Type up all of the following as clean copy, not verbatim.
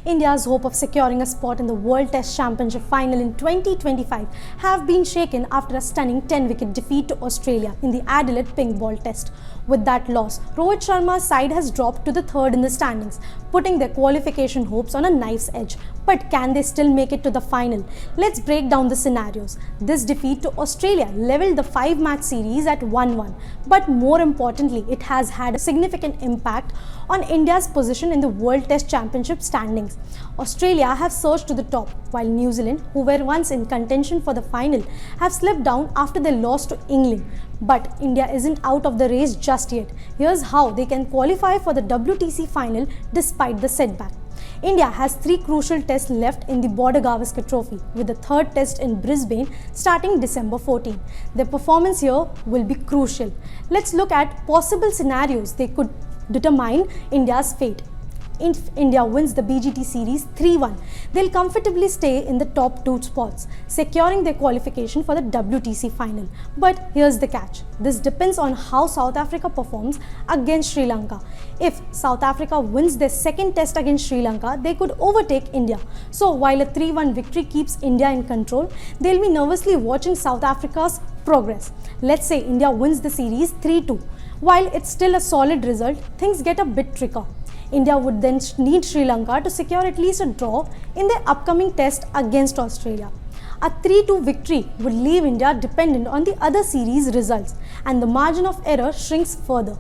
India's hope of securing a spot in the World Test Championship final in 2025 have been shaken after a stunning 10-wicket defeat to Australia in the Adelaide pink ball test. With that loss, Rohit Sharma's side has dropped to the third in the standings, putting their qualification hopes on a knife's edge. But can they still make it to the final? Let's break down the scenarios. This defeat to Australia levelled the 5-match series at 1-1. But more importantly, it has had a significant impact on India's position in the World Test Championship standings. Australia have surged to the top, while New Zealand, who were once in contention for the final, have slipped down after their loss to England. But India isn't out of the race just yet. Here's how they can qualify for the WTC final despite the setback. India has 3 crucial tests left in the Border Gavaskar Trophy, with the third test in Brisbane starting December 14. Their performance here will be crucial. Let's look at possible scenarios they could determine India's fate. If India wins the BGT series 3-1, they'll comfortably stay in the top 2 spots, securing their qualification for the WTC final. But here's the catch. This depends on how South Africa performs against Sri Lanka. If South Africa wins their second test against Sri Lanka, they could overtake India. So while a 3-1 victory keeps India in control, they'll be nervously watching South Africa's progress. Let's say India wins the series 3-2. While it's still a solid result, things get a bit trickier. India would then need Sri Lanka to secure at least a draw in their upcoming test against Australia. A 3-2 victory would leave India dependent on the other series results, and the margin of error shrinks further.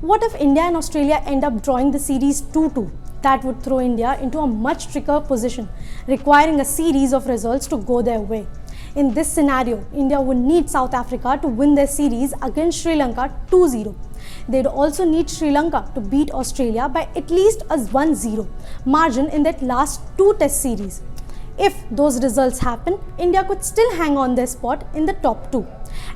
What if India and Australia end up drawing the series 2-2? That would throw India into a much trickier position, requiring a series of results to go their way. In this scenario, India would need South Africa to win their series against Sri Lanka 2-0. They'd also need Sri Lanka to beat Australia by at least a 1-0 margin in that last 2 test series. If those results happen, India could still hang on their spot in the top 2.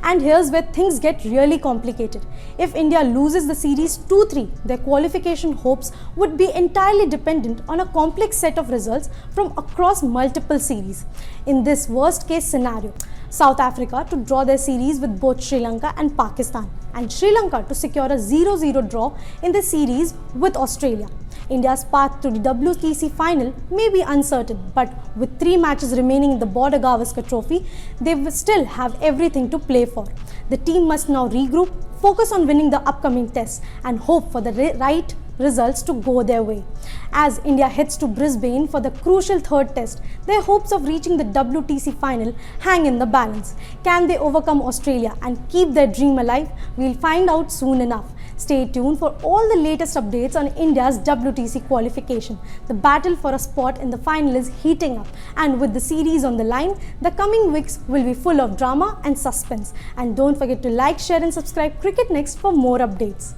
And here's where things get really complicated. If India loses the series 2-3, their qualification hopes would be entirely dependent on a complex set of results from across multiple series. In this worst case scenario, South Africa to draw their series with both Sri Lanka and Pakistan, and Sri Lanka to secure a 0-0 draw in the series with Australia. India's path to the WTC final may be uncertain, but with 3 matches remaining in the Border Gavaskar Trophy, they will still have everything to play for. The team must now regroup, focus on winning the upcoming tests, and hope for the right results to go their way. As India heads to Brisbane for the crucial third test, their hopes of reaching the WTC final hang in the balance. Can they overcome Australia and keep their dream alive? We'll find out soon enough. Stay tuned for all the latest updates on India's WTC qualification. The battle for a spot in the final is heating up, and with the series on the line, the coming weeks will be full of drama and suspense. And don't forget to like, share and subscribe CricketNext for more updates.